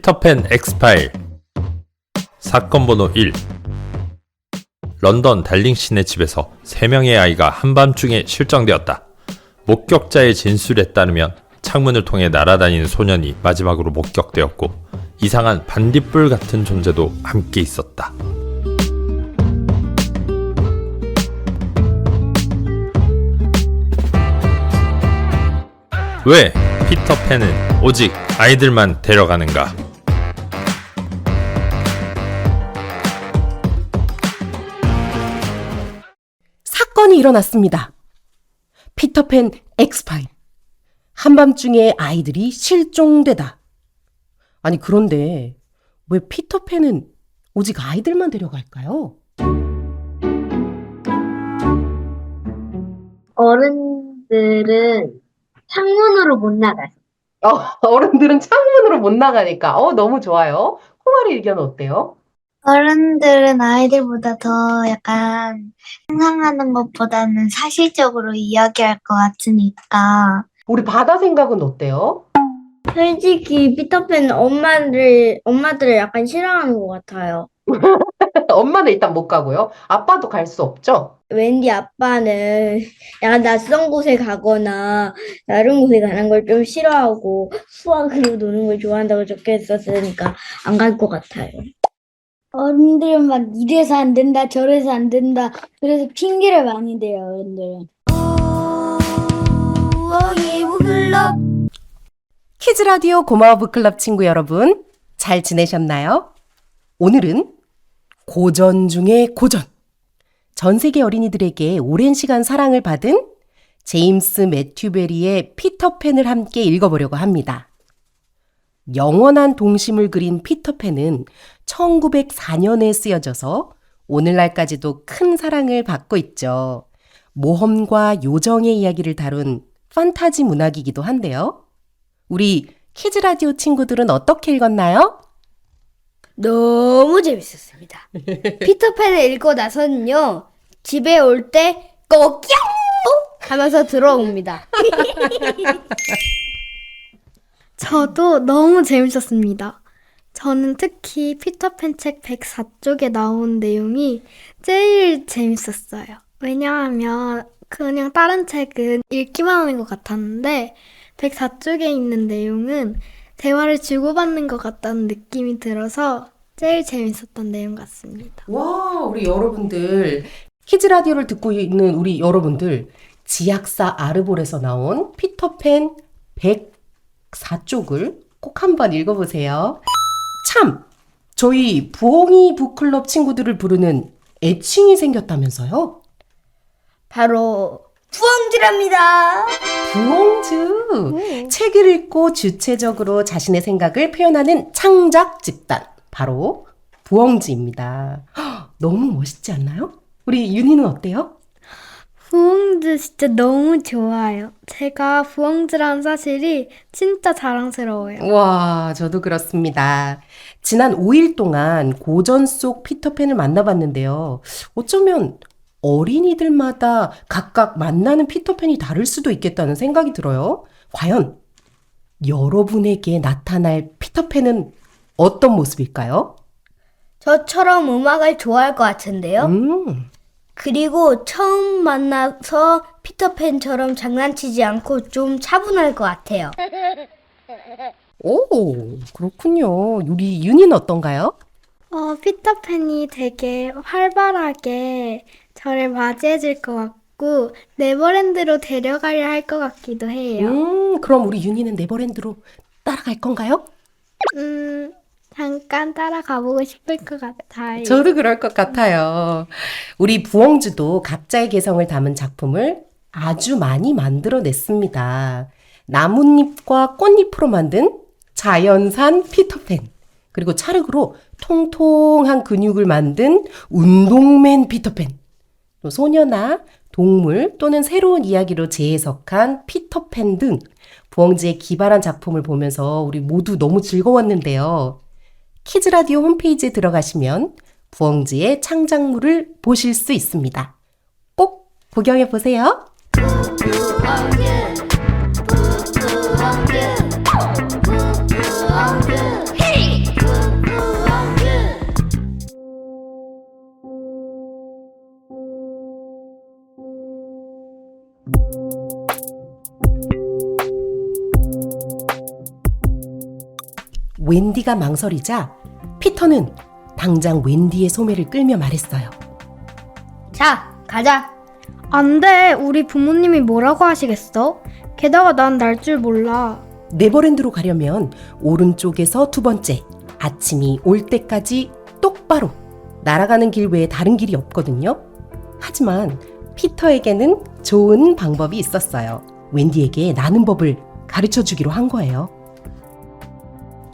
피터팬 엑스파일 사건 번호 1. 런던 달링시내 집에서 3명의 아이가 한밤중에 실종되었다. 목격자의 진술에 따르면 창문을 통해 날아다니는 소년이 마지막으로 목격되었고 이상한 반딧불 같은 존재도 함께 있었다. 왜 피터팬은 오직 아이들만 데려가는가? 사건이 일어났습니다. 피터팬 엑스파일. 한밤중에 아이들이 실종되다. 아니 그런데 왜 피터팬은 오직 아이들만 데려갈까요? 어른들은 창문으로 못 나가요. 어른들은 창문으로 못 나가니까. 너무 좋아요. 홍아리 의견은 어때요? 어른들은 아이들보다 더 약간 상상하는 것보다는 사실적으로 이야기할 것 같으니까. 우리 바다 생각은 어때요? 솔직히 피터팬은 엄마들을 약간 싫어하는 것 같아요. 엄마는 일단 못 가고요. 아빠도 갈 수 없죠? 왠지 아빠는 약간 낯선 곳에 가거나 다른 곳에 가는 걸 좀 싫어하고 수학으로 노는 걸 좋아한다고 적혀 있었으니까 안 갈 것 같아요. 어른들은 막 이래서 안 된다, 저래서 안 된다. 그래서 핑계를 많이 대요, 어른들은. 키즈라디오 고마워 북클럽 친구 여러분, 잘 지내셨나요? 오늘은 고전 중에 고전. 전 세계 어린이들에게 오랜 시간 사랑을 받은 제임스 매튜 베리의 피터팬을 함께 읽어보려고 합니다. 영원한 동심을 그린 피터팬은 1904년에 쓰여져서 오늘날까지도 큰 사랑을 받고 있죠. 모험과 요정의 이야기를 다룬 판타지 문학이기도 한데요. 우리 키즈라디오 친구들은 어떻게 읽었나요? 너무 재밌었습니다. 피터팬을 읽고 나서는요, 집에 올 때 꼬끼 하면서 들어옵니다. 저도 너무 재밌었습니다. 저는 특히 피터팬 책 104쪽에 나온 내용이 제일 재밌었어요. 왜냐하면 그냥 다른 책은 읽기만 하는 것 같았는데 104쪽에 있는 내용은 대화를 주고받는 것 같다는 느낌이 들어서 제일 재밌었던 내용 같습니다. 와, 우리 여러분들, 키즈라디오를 듣고 있는 우리 여러분들, 지약사 아르볼에서 나온 피터팬 104쪽을 꼭 한번 읽어보세요. 참, 저희 부엉이 북클럽 친구들을 부르는 애칭이 생겼다면서요? 바로 부엉지랍니다. 부엉즈. 책을 읽고 주체적으로 자신의 생각을 표현하는 창작 집단. 바로 부엉즈입니다. 너무 멋있지 않나요? 우리 윤희는 어때요? 부엉즈 진짜 너무 좋아요. 제가 부엉즈라는 사실이 진짜 자랑스러워요. 와, 저도 그렇습니다. 지난 5일 동안 고전 속 피터팬을 만나봤는데요. 어쩌면 어린이들마다 각각 만나는 피터팬이 다를 수도 있겠다는 생각이 들어요. 과연 여러분에게 나타날 피터팬은 어떤 모습일까요? 저처럼 음악을 좋아할 것 같은데요. 그리고 처음 만나서 피터팬처럼 장난치지 않고 좀 차분할 것 같아요. 오, 그렇군요. 우리 윤희는 어떤가요? 피터팬이 되게 활발하게 저를 맞이해줄 것 같고 네버랜드로 데려가려 할 것 같기도 해요. 그럼 우리 윤희는 네버랜드로 따라갈 건가요? 잠깐 따라가보고 싶을 것 같아요. 저도 그럴 것 같아요. 우리 부엉즈도 각자의 개성을 담은 작품을 아주 많이 만들어냈습니다. 나뭇잎과 꽃잎으로 만든 자연산 피터팬, 그리고 찰흙으로 통통한 근육을 만든 운동맨 피터팬, 또 소녀나 동물 또는 새로운 이야기로 재해석한 피터팬 등 부엉즈의 기발한 작품을 보면서 우리 모두 너무 즐거웠는데요. 키즈라디오 홈페이지에 들어가시면 부엉즈의 창작물을 보실 수 있습니다. 꼭 구경해 보세요. 웬디가 망설이자 피터는 당장 웬디의 소매를 끌며 말했어요. 자, 가자. 안 돼. 우리 부모님이 뭐라고 하시겠어? 게다가 난 날 줄 몰라. 네버랜드로 가려면 오른쪽에서 두 번째, 아침이 올 때까지 똑바로 날아가는 길 외에 다른 길이 없거든요. 하지만 피터에게는 좋은 방법이 있었어요. 웬디에게 나는 법을 가르쳐 주기로 한 거예요.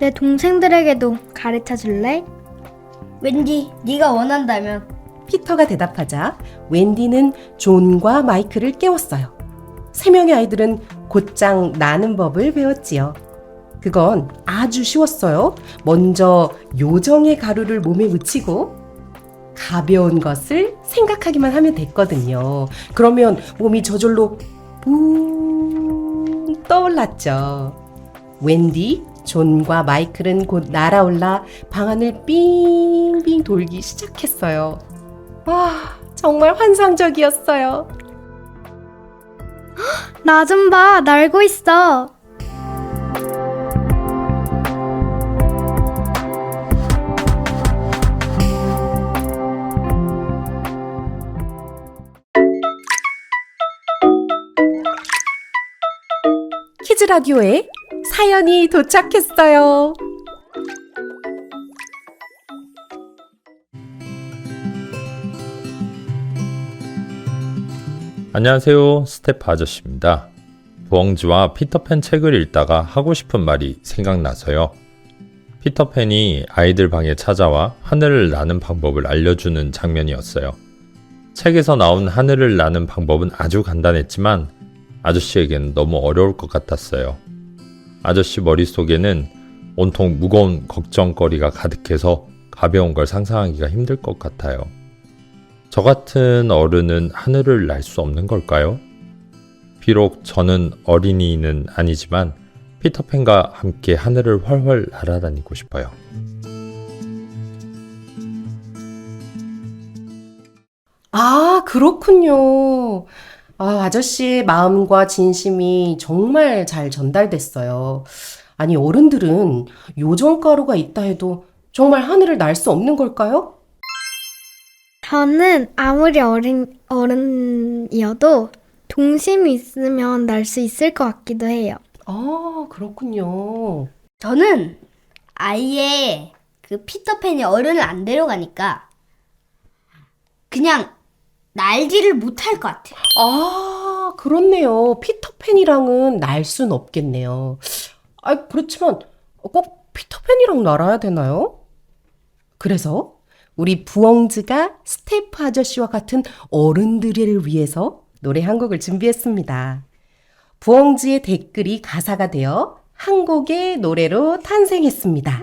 내 동생들에게도 가르쳐 줄래? 왠지 네가 원한다면. 피터가 대답하자 웬디는 존과 마이클을 깨웠어요. 세 명의 아이들은 곧장 나는 법을 배웠지요. 그건 아주 쉬웠어요. 먼저 요정의 가루를 몸에 묻히고 가벼운 것을 생각하기만 하면 됐거든요. 그러면 몸이 저절로 붕 떠올랐죠. 웬디, 존과 마이클은 곧 날아올라 방안을 빙빙 돌기 시작했어요. 와, 정말 환상적이었어요. 나 좀 봐. 날고 있어. 키즈 라디오에 사연이 도착했어요. 안녕하세요. 스테프 아저씨입니다. 부엉지와 피터팬 책을 읽다가 하고 싶은 말이 생각나서요. 피터팬이 아이들 방에 찾아와 하늘을 나는 방법을 알려주는 장면이었어요. 책에서 나온 하늘을 나는 방법은 아주 간단했지만 아저씨에게는 너무 어려울 것 같았어요. 아저씨 머릿속에는 온통 무거운 걱정거리가 가득해서 가벼운 걸 상상하기가 힘들 것 같아요. 저 같은 어른은 하늘을 날 수 없는 걸까요? 비록 저는 어린이는 아니지만 피터팬과 함께 하늘을 훨훨 날아다니고 싶어요. 아, 그렇군요. 아저씨의 마음과 진심이 정말 잘 전달됐어요. 아니, 어른들은 요정가루가 있다 해도 정말 하늘을 날 수 없는 걸까요? 저는 아무리 어른이어도 동심이 있으면 날 수 있을 것 같기도 해요. 아, 그렇군요. 저는 아예 그 피터팬이 어른을 안 데려가니까 그냥 날지를 못할 것 같아요. 아, 그렇네요. 피터팬이랑은 날 순 없겠네요. 그렇지만 꼭 피터팬이랑 날아야 되나요? 그래서 우리 부엉즈가 스테프 아저씨와 같은 어른들을 위해서 노래 한 곡을 준비했습니다. 부엉즈의 댓글이 가사가 되어 한 곡의 노래로 탄생했습니다.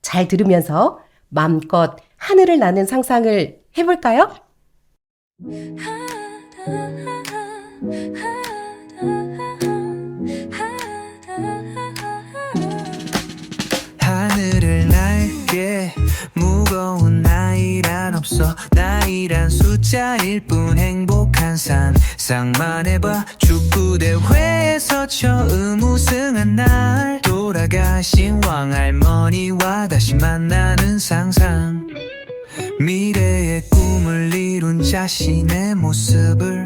잘 들으면서 마음껏 하늘을 나는 상상을 해볼까요? 하늘을 날게 무거운 나이란 없어. 나이란 숫자일 뿐 행복한 상상만 해봐. 축구대회에서 처음 우승한 날 돌아가신 왕할머니와 다시 만나는 상상. 미래의 꿈을 이룬 자신의 모습을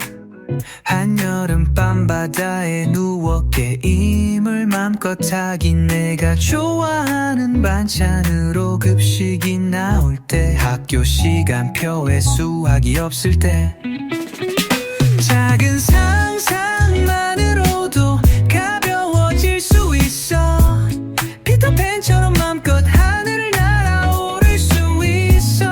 한여름 밤바다에 누워 게임을 맘껏 하긴. 내가 좋아하는 반찬으로 급식이 나올 때 학교 시간표에 수학이 없을 때 작은 상상만으로도 가벼워질 수 있어. 피터팬처럼 맘껏 하늘을 날아오를 수 있어.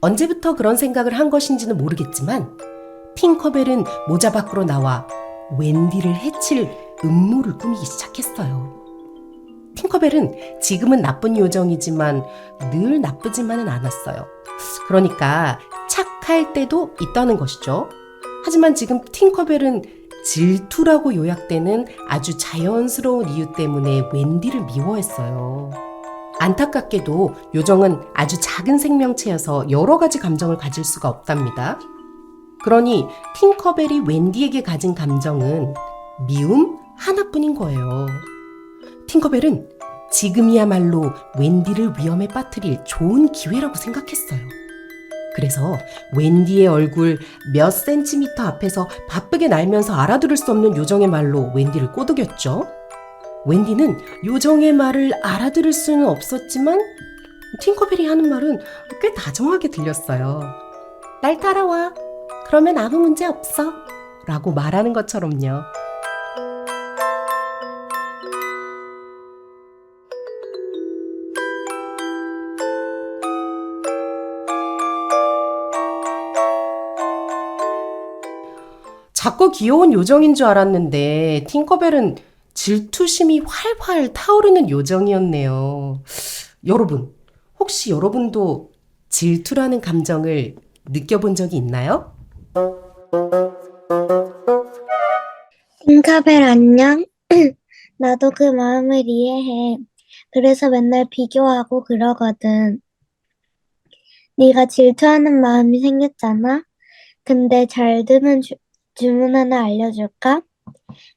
언제부터 그런 생각을 한 것인지는 모르겠지만 팅커벨은 모자 밖으로 나와 웬디를 해칠 음모를 꾸미기 시작했어요. 팅커벨은 지금은 나쁜 요정이지만 늘 나쁘지만은 않았어요. 그러니까 착할 때도 있다는 것이죠. 하지만 지금 팅커벨은 질투라고 요약되는 아주 자연스러운 이유 때문에 웬디를 미워했어요. 안타깝게도 요정은 아주 작은 생명체여서 여러 가지 감정을 가질 수가 없답니다. 그러니 팅커벨이 웬디에게 가진 감정은 미움 하나뿐인 거예요. 팅커벨은 지금이야말로 웬디를 위험에 빠뜨릴 좋은 기회라고 생각했어요. 그래서 웬디의 얼굴 몇 센티미터 앞에서 바쁘게 날면서 알아들을 수 없는 요정의 말로 웬디를 꼬드겼죠. 웬디는 요정의 말을 알아들을 수는 없었지만 팅커벨이 하는 말은 꽤 다정하게 들렸어요. 날 따라와. 그러면 아무 문제 없어. 라고 말하는 것처럼요. 작고 귀여운 요정인 줄 알았는데 팅커벨은 질투심이 활활 타오르는 요정이었네요. 여러분, 혹시 여러분도 질투라는 감정을 느껴본 적이 있나요? 팅커벨 안녕? 나도 그 마음을 이해해. 그래서 맨날 비교하고 그러거든. 네가 질투하는 마음이 생겼잖아? 근데 잘 드는 주문 하나 알려줄까?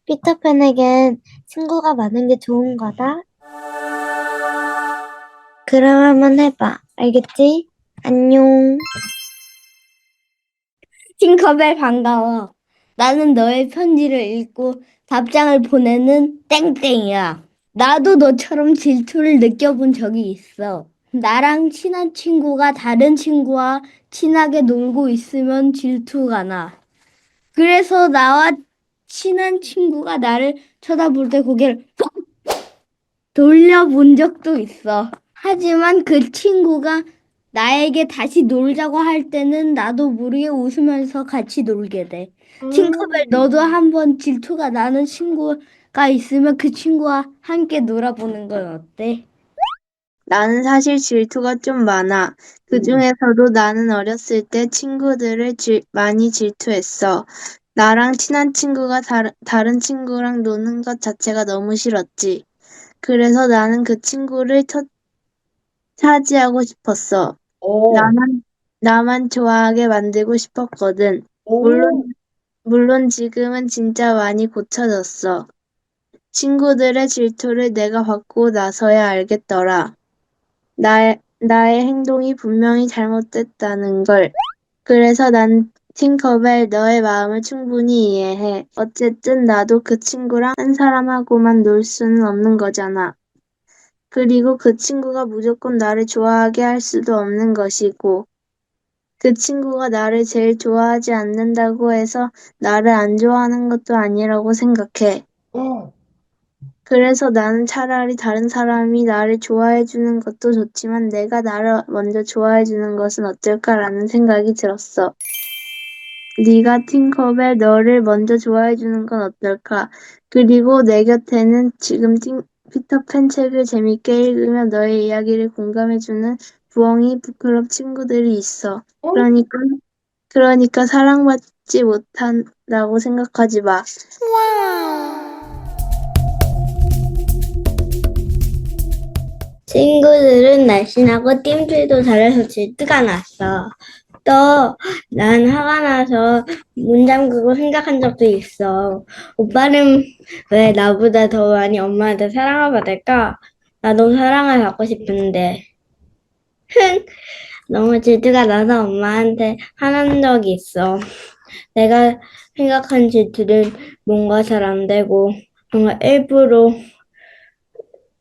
피터팬에겐 친구가 많은 게 좋은 거다. 그럼 한번 해봐. 알겠지? 안녕. 팅커벨 반가워. 나는 너의 편지를 읽고 답장을 보내는 땡땡이야. 나도 너처럼 질투를 느껴본 적이 있어. 나랑 친한 친구가 다른 친구와 친하게 놀고 있으면 질투가 나. 그래서 나와 친한 친구가 나를 쳐다볼 때 고개를 푹 돌려본 적도 있어. 하지만 그 친구가 나에게 다시 놀자고 할 때는 나도 모르게 웃으면서 같이 놀게 돼. 팅커벨, 너도 한번 질투가 나는 친구가 있으면 그 친구와 함께 놀아보는 건 어때? 나는 사실 질투가 좀 많아. 그중에서도 나는 어렸을 때 친구들을 많이 질투했어. 나랑 친한 친구가 다른 친구랑 노는 것 자체가 너무 싫었지. 그래서 나는 그 친구를 차지하고 싶었어. 나만 좋아하게 만들고 싶었거든. 물론 지금은 진짜 많이 고쳐졌어. 친구들의 질투를 내가 받고 나서야 알겠더라. 나의 행동이 분명히 잘못됐다는 걸. 그래서 난 팅커벨 너의 마음을 충분히 이해해. 어쨌든 나도 그 친구랑 한 사람하고만 놀 수는 없는 거잖아. 그리고 그 친구가 무조건 나를 좋아하게 할 수도 없는 것이고, 그 친구가 나를 제일 좋아하지 않는다고 해서 나를 안 좋아하는 것도 아니라고 생각해. 그래서 나는 차라리 다른 사람이 나를 좋아해주는 것도 좋지만 내가 나를 먼저 좋아해주는 것은 어떨까라는 생각이 들었어. 네가 팅커벨 너를 먼저 좋아해주는 건 어떨까? 그리고 내 곁에는 지금 피터팬 책을 재밌게 읽으며 너의 이야기를 공감해주는 부엉이 부클럽 친구들이 있어. 그러니까 사랑받지 못한다고 생각하지 마. 친구들은 날씬하고 띠임질도 잘해서 질투가 났어. 또 난 화가 나서 문 잠그고 생각한 적도 있어. 오빠는 왜 나보다 더 많이 엄마한테 사랑을 받을까? 나도 사랑을 받고 싶은데. 흥! 너무 질투가 나서 엄마한테 화난 적이 있어. 내가 생각한 질투는 뭔가 잘 안 되고 뭔가 일부러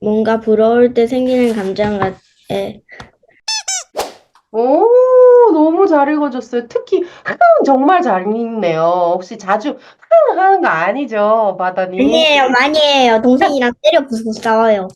뭔가 부러울 때 생기는 감정 같아. 오, 너무 잘 읽어줬어요. 특히 정말 잘 읽네요. 혹시 자주 하는 거 아니죠, 바다님? 아니에요, 많이 해요. 동생이랑 때려 부수고 싸워요.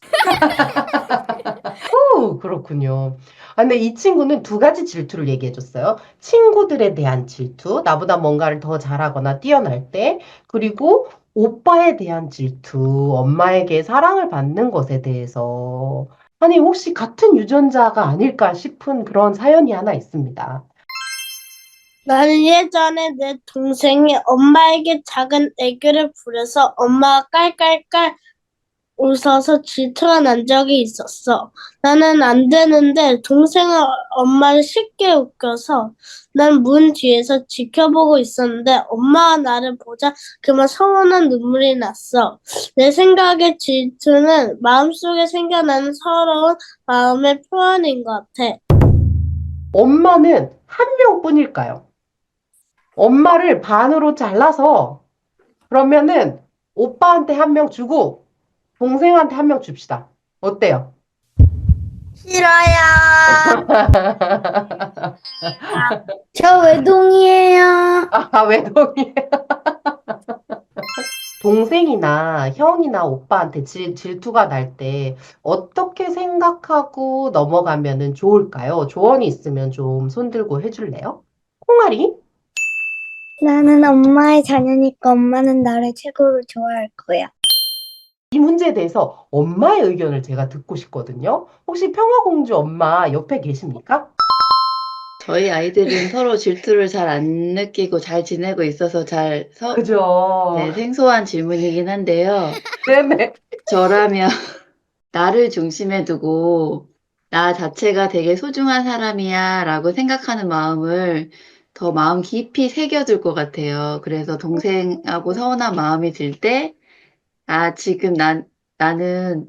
오, 그렇군요. 근데 이 친구는 두 가지 질투를 얘기해줬어요. 친구들에 대한 질투, 나보다 뭔가를 더 잘하거나 뛰어날 때, 그리고 오빠에 대한 질투, 엄마에게 사랑을 받는 것에 대해서. 아니, 혹시 같은 유전자가 아닐까 싶은 그런 사연이 하나 있습니다. 나는 예전에 내 동생이 엄마에게 작은 애교를 부려서 엄마가 깔깔깔 웃어서 질투가 난 적이 있었어. 나는 안 되는데 동생은 엄마를 쉽게 웃겨서 난 문 뒤에서 지켜보고 있었는데 엄마가 나를 보자 그만 서운한 눈물이 났어. 내 생각에 질투는 마음속에 생겨나는 서러운 마음의 표현인 것 같아. 엄마는 한 명뿐일까요? 엄마를 반으로 잘라서 그러면은 오빠한테 한 명 주고 동생한테 한 명 줍시다. 어때요? 싫어요. 저 외동이에요. 아, 외동이에요. 동생이나 형이나 오빠한테 질투가 날 때 어떻게 생각하고 넘어가면은 좋을까요? 조언이 있으면 좀 손들고 해줄래요? 콩아리? 나는 엄마의 자녀니까 엄마는 나를 최고로 좋아할 거야. 이 문제에 대해서 엄마의 의견을 제가 듣고 싶거든요. 혹시 평화공주 엄마 옆에 계십니까? 저희 아이들은 서로 질투를 잘 안 느끼고 잘 지내고 있어서 그죠? 네, 생소한 질문이긴 한데요. 네네. 저라면 나를 중심에 두고 나 자체가 되게 소중한 사람이야 라고 생각하는 마음을 더 마음 깊이 새겨둘 것 같아요. 그래서 동생하고 서운한 마음이 들 때, 아, 지금 나는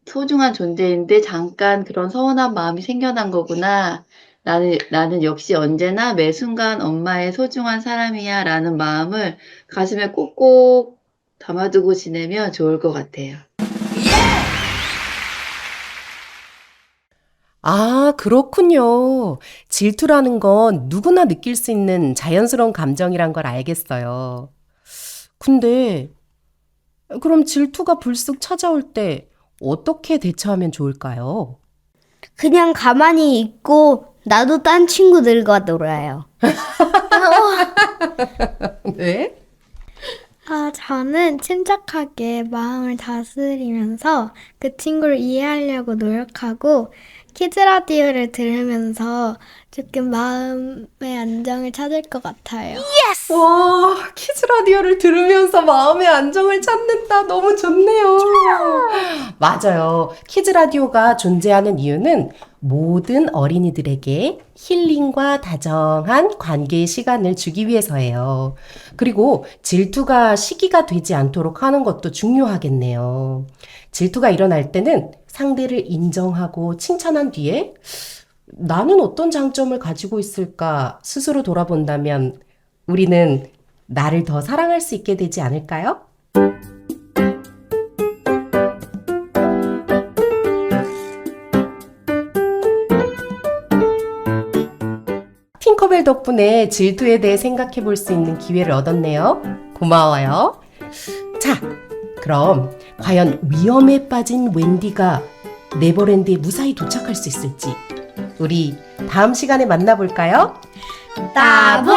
소중한 존재인데 잠깐 그런 서운한 마음이 생겨난 거구나. 나는 역시 언제나 매 순간 엄마의 소중한 사람이야 라는 마음을 가슴에 꼭꼭 담아두고 지내면 좋을 것 같아요. 아, 그렇군요. 질투라는 건 누구나 느낄 수 있는 자연스러운 감정이란 걸 알겠어요. 근데 그럼 질투가 불쑥 찾아올 때 어떻게 대처하면 좋을까요? 그냥 가만히 있고 나도 딴 친구들과 놀아요. 네? 저는 침착하게 마음을 다스리면서 그 친구를 이해하려고 노력하고 키즈 라디오를 들으면서 조금 마음의 안정을 찾을 것 같아요. 와, 키즈 라디오를 들으면서 마음의 안정을 찾는다. 너무 좋네요. 맞아요. 키즈 라디오가 존재하는 이유는 모든 어린이들에게 힐링과 다정한 관계의 시간을 주기 위해서예요. 그리고 질투가 시기가 되지 않도록 하는 것도 중요하겠네요. 질투가 일어날 때는 상대를 인정하고 칭찬한 뒤에 나는 어떤 장점을 가지고 있을까 스스로 돌아본다면 우리는 나를 더 사랑할 수 있게 되지 않을까요? 팅커벨 덕분에 질투에 대해 생각해 볼 수 있는 기회를 얻었네요. 고마워요. 자, 그럼 과연 위험에 빠진 웬디가 네버랜드에 무사히 도착할 수 있을지 우리 다음 시간에 만나볼까요? 따봉!